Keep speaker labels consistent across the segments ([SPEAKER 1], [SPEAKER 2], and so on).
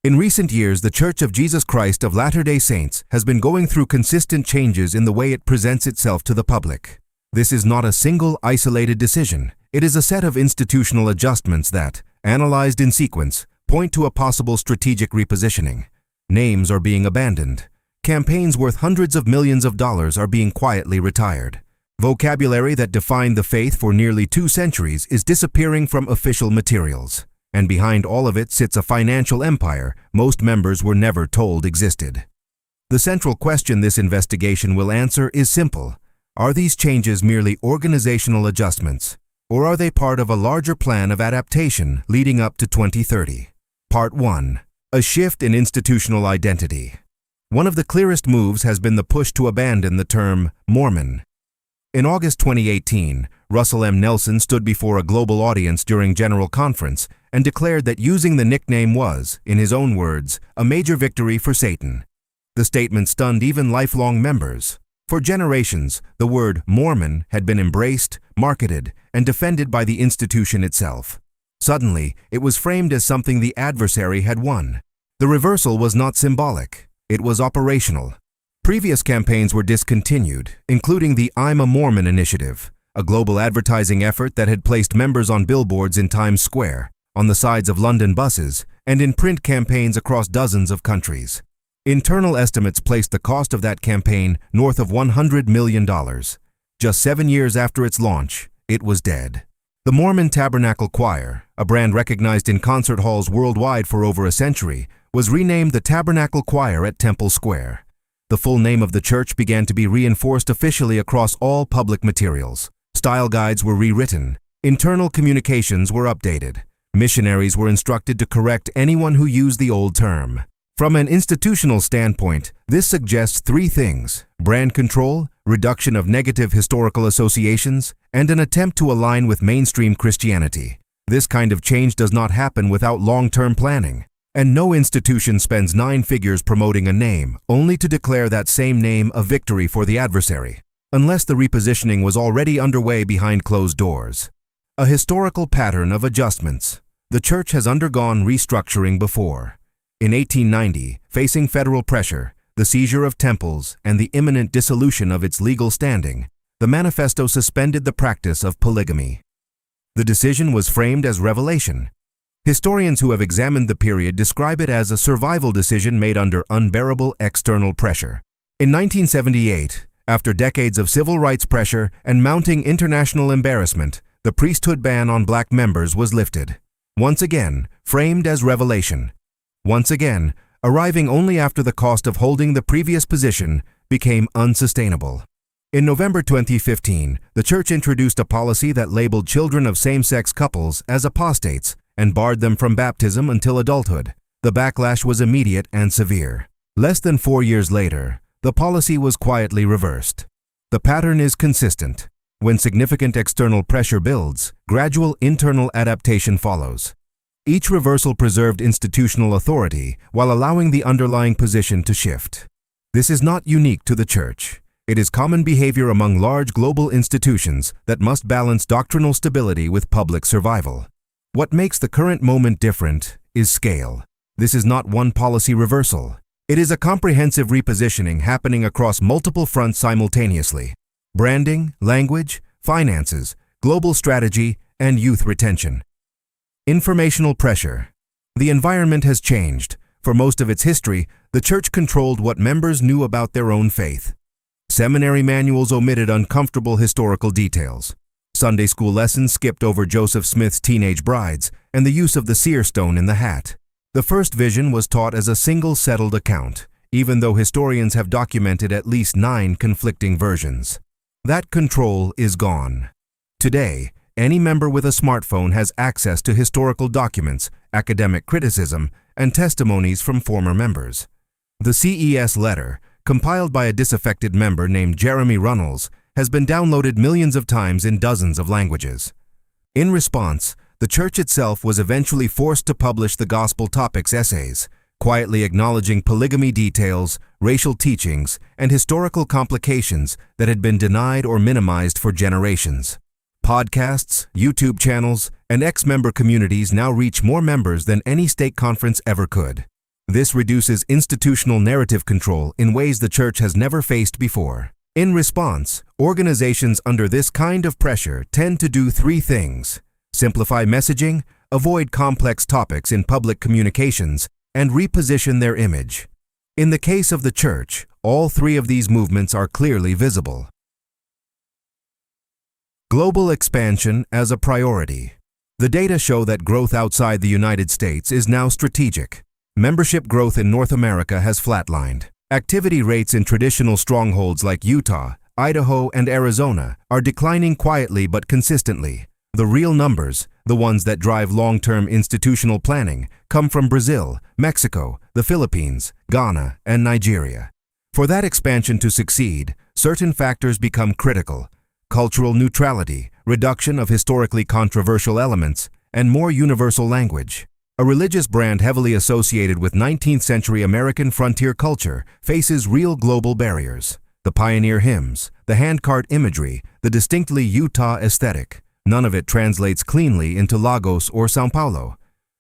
[SPEAKER 1] In recent years, the Church of Jesus Christ of Latter-day Saints has been going through consistent changes in the way it presents itself to the public. This is not a single, isolated decision. It is a set of institutional adjustments that, analyzed in sequence, point to a possible strategic repositioning. Names are being abandoned. Campaigns worth hundreds of millions of dollars are being quietly retired. Vocabulary that defined the faith for nearly 2 centuries is disappearing from official materials. And behind all of it sits a financial empire most members were never told existed. The central question this investigation will answer is simple. Are these changes merely organizational adjustments, or are they part of a larger plan of adaptation leading up to 2030? Part 1. A shift in institutional identity. One of the clearest moves has been the push to abandon the term Mormon. In August 2018, Russell M. Nelson stood before a global audience during General Conference and declared that using the nickname was, in his own words, a major victory for Satan. The statement stunned even lifelong members. For generations, the word Mormon had been embraced, marketed, and defended by the institution itself. Suddenly, it was framed as something the adversary had won. The reversal was not symbolic. It was operational. Previous campaigns were discontinued, including the I'm a Mormon initiative, a global advertising effort that had placed members on billboards in Times Square, on the sides of London buses, and in print campaigns across dozens of countries. Internal estimates placed the cost of that campaign north of $100 million. Just 7 years after its launch, it was dead. The Mormon Tabernacle Choir, a brand recognized in concert halls worldwide for over a century, was renamed the Tabernacle Choir at Temple Square. The full name of the church began to be reinforced officially across all public materials. Style guides were rewritten. Internal communications were updated. Missionaries were instructed to correct anyone who used the old term. From an institutional standpoint, this suggests 3 things: brand control, reduction of negative historical associations, and an attempt to align with mainstream Christianity. This kind of change does not happen without long-term planning. And no institution spends 9 figures promoting a name, only to declare that same name a victory for the adversary, unless the repositioning was already underway behind closed doors. A historical pattern of adjustments. The church has undergone restructuring before. In 1890, facing federal pressure, the seizure of temples, and the imminent dissolution of its legal standing, the manifesto suspended the practice of polygamy. The decision was framed as revelation. Historians who have examined the period describe it as a survival decision made under unbearable external pressure. In 1978, after decades of civil rights pressure and mounting international embarrassment, the priesthood ban on black members was lifted. Once again, framed as revelation. Once again, arriving only after the cost of holding the previous position became unsustainable. In November 2015, the church introduced a policy that labeled children of same-sex couples as apostates and barred them from baptism until adulthood. The backlash was immediate and severe. Less than 4 years later, the policy was quietly reversed. The pattern is consistent. When significant external pressure builds, gradual internal adaptation follows. Each reversal preserved institutional authority while allowing the underlying position to shift. This is not unique to the church. It is common behavior among large global institutions that must balance doctrinal stability with public survival. What makes the current moment different is scale. This is not one policy reversal. It is a comprehensive repositioning happening across multiple fronts simultaneously: branding, language, finances, global strategy, and youth retention. Informational pressure. The environment has changed. For most of its history, the church controlled what members knew about their own faith. Seminary manuals omitted uncomfortable historical details. Sunday school lessons skipped over Joseph Smith's teenage brides and the use of the seer stone in the hat. The first vision was taught as a single settled account, even though historians have documented at least 9 conflicting versions. That control is gone. Today, any member with a smartphone has access to historical documents, academic criticism, and testimonies from former members. The CES letter, compiled by a disaffected member named Jeremy Runnels, has been downloaded millions of times in dozens of languages. In response, the church itself was eventually forced to publish the Gospel Topics essays, quietly acknowledging polygamy details, racial teachings, and historical complications that had been denied or minimized for generations. Podcasts, YouTube channels, and ex-member communities now reach more members than any stake conference ever could. This reduces institutional narrative control in ways the church has never faced before. In response, organizations under this kind of pressure tend to do three things: simplify messaging, avoid complex topics in public communications, and reposition their image. In the case of the church, all three of these movements are clearly visible. Global expansion as a priority. The data show that growth outside the United States is now strategic. Membership growth in North America has flatlined. Activity rates in traditional strongholds like Utah, Idaho, and Arizona are declining quietly but consistently. The real numbers, the ones that drive long-term institutional planning, come from Brazil, Mexico, the Philippines, Ghana, and Nigeria. For that expansion to succeed, certain factors become critical: cultural neutrality, reduction of historically controversial elements, and more universal language. A religious brand heavily associated with 19th century American frontier culture faces real global barriers. The pioneer hymns, the handcart imagery, the distinctly Utah aesthetic. None of it translates cleanly into Lagos or São Paulo.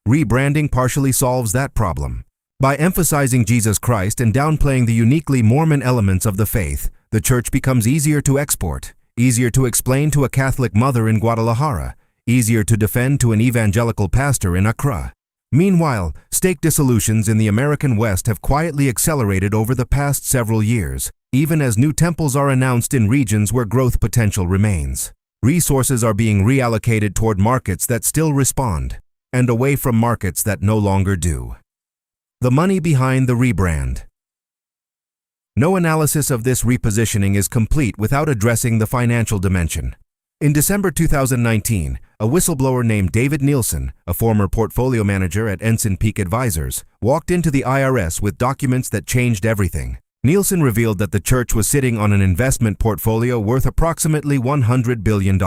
[SPEAKER 1] Rebranding partially solves that problem. By emphasizing Jesus Christ and downplaying the uniquely Mormon elements of the faith, the church becomes easier to export, easier to explain to a Catholic mother in Guadalajara, easier to defend to an evangelical pastor in Accra. Meanwhile, stake dissolutions in the American West have quietly accelerated over the past several years, even as new temples are announced in regions where growth potential remains. Resources are being reallocated toward markets that still respond, and away from markets that no longer do. The money behind the rebrand. No analysis of this repositioning is complete without addressing the financial dimension. In December 2019, a whistleblower named David Nielsen, a former portfolio manager at Ensign Peak Advisors, walked into the IRS with documents that changed everything. Nielsen revealed that the church was sitting on an investment portfolio worth approximately $100 billion,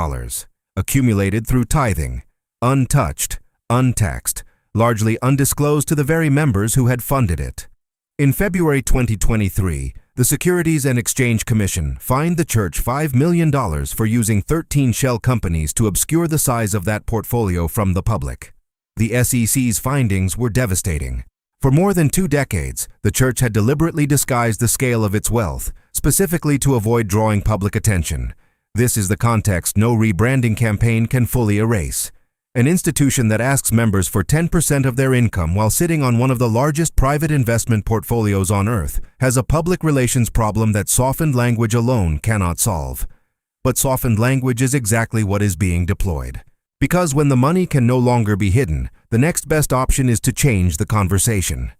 [SPEAKER 1] accumulated through tithing, untouched, untaxed, largely undisclosed to the very members who had funded it. In February 2023, the Securities and Exchange Commission fined the church $5 million for using 13 shell companies to obscure the size of that portfolio from the public. The SEC's findings were devastating. For more than 2 decades, the church had deliberately disguised the scale of its wealth, specifically to avoid drawing public attention. This is the context no rebranding campaign can fully erase. An institution that asks members for 10% of their income while sitting on one of the largest private investment portfolios on earth has a public relations problem that softened language alone cannot solve. But softened language is exactly what is being deployed. Because when the money can no longer be hidden, the next best option is to change the conversation.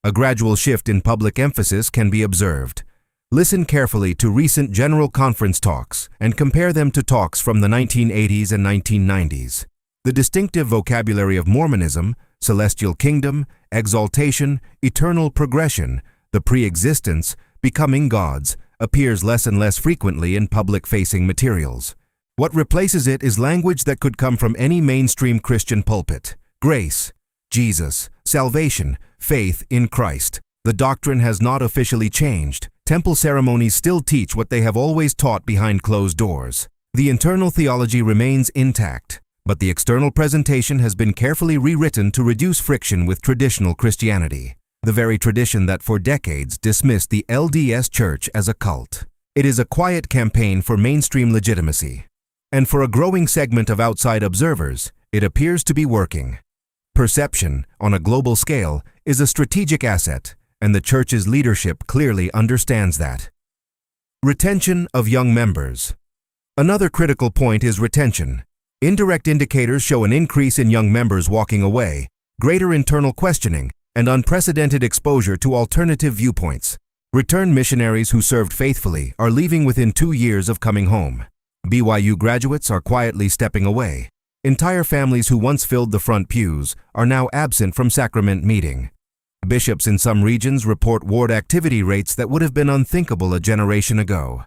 [SPEAKER 1] A gradual shift in public emphasis can be observed. Listen carefully to recent General Conference talks and compare them to talks from the 1980s and 1990s. The distinctive vocabulary of Mormonism, celestial kingdom, exaltation, eternal progression, the pre-existence, becoming gods, appears less and less frequently in public-facing materials. What replaces it is language that could come from any mainstream Christian pulpit: grace, Jesus, salvation, faith in Christ. The doctrine has not officially changed. Temple ceremonies still teach what they have always taught behind closed doors. The internal theology remains intact, but the external presentation has been carefully rewritten to reduce friction with traditional Christianity, the very tradition that for decades dismissed the LDS Church as a cult. It is a quiet campaign for mainstream legitimacy. And for a growing segment of outside observers, it appears to be working. Perception, on a global scale, is a strategic asset, and the church's leadership clearly understands that. Retention of young members. Another critical point is retention. Indirect indicators show an increase in young members walking away, greater internal questioning, and unprecedented exposure to alternative viewpoints. Returned missionaries who served faithfully are leaving within 2 years of coming home. BYU graduates are quietly stepping away. Entire families who once filled the front pews are now absent from sacrament meeting. Bishops in some regions report ward activity rates that would have been unthinkable a generation ago.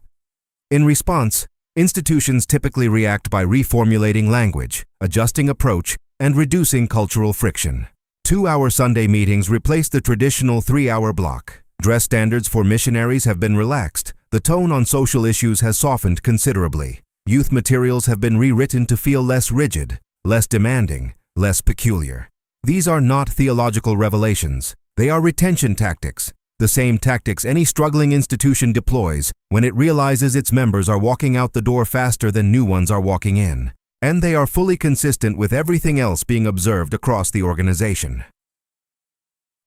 [SPEAKER 1] In response, institutions typically react by reformulating language, adjusting approach, and reducing cultural friction. 2-hour Sunday meetings replace the traditional 3-hour block. Dress standards for missionaries have been relaxed. The tone on social issues has softened considerably. Youth materials have been rewritten to feel less rigid, less demanding, less peculiar. These are not theological revelations. They are retention tactics, the same tactics any struggling institution deploys when it realizes its members are walking out the door faster than new ones are walking in. And they are fully consistent with everything else being observed across the organization.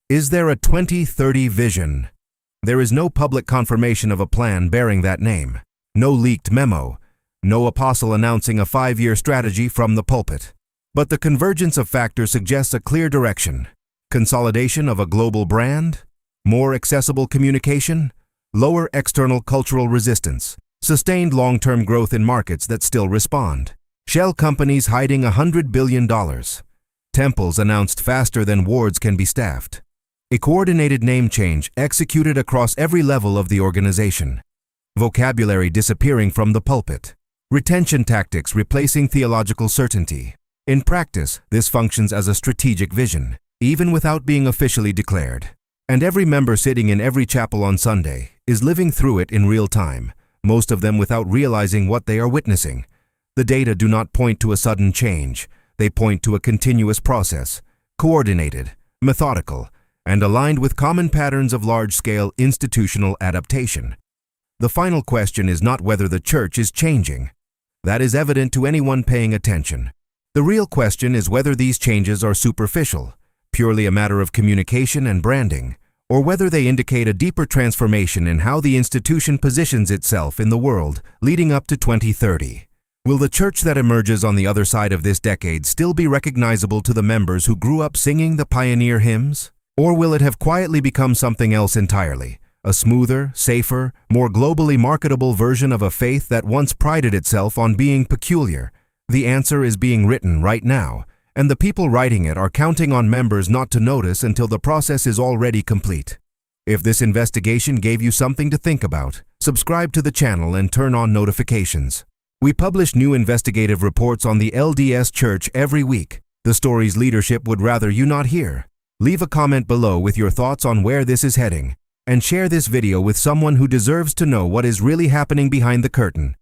[SPEAKER 1] Is there a 2030 vision? There is no public confirmation of a plan bearing that name, no leaked memo, no apostle announcing a 5-year strategy from the pulpit. But the convergence of factors suggests a clear direction: consolidation of a global brand, more accessible communication, lower external cultural resistance, sustained long-term growth in markets that still respond. Shell companies hiding $100 billion. Temples announced faster than wards can be staffed. A coordinated name change executed across every level of the organization. Vocabulary disappearing from the pulpit. Retention tactics replacing theological certainty. In practice, this functions as a strategic vision, even without being officially declared. And every member sitting in every chapel on Sunday is living through it in real time, most of them without realizing what they are witnessing. The data do not point to a sudden change. They point to a continuous process, coordinated, methodical, and aligned with common patterns of large-scale institutional adaptation. The final question is not whether the church is changing. That is evident to anyone paying attention. The real question is whether these changes are superficial, purely a matter of communication and branding, or whether they indicate a deeper transformation in how the institution positions itself in the world leading up to 2030. Will the church that emerges on the other side of this decade still be recognizable to the members who grew up singing the pioneer hymns? Or will it have quietly become something else entirely? A smoother, safer, more globally marketable version of a faith that once prided itself on being peculiar? The answer is being written right now, and the people writing it are counting on members not to notice until the process is already complete. If this investigation gave you something to think about, subscribe to the channel and turn on notifications. We publish new investigative reports on the LDS Church every week, the stories leadership would rather you not hear. Leave a comment below with your thoughts on where this is heading, and share this video with someone who deserves to know what is really happening behind the curtain.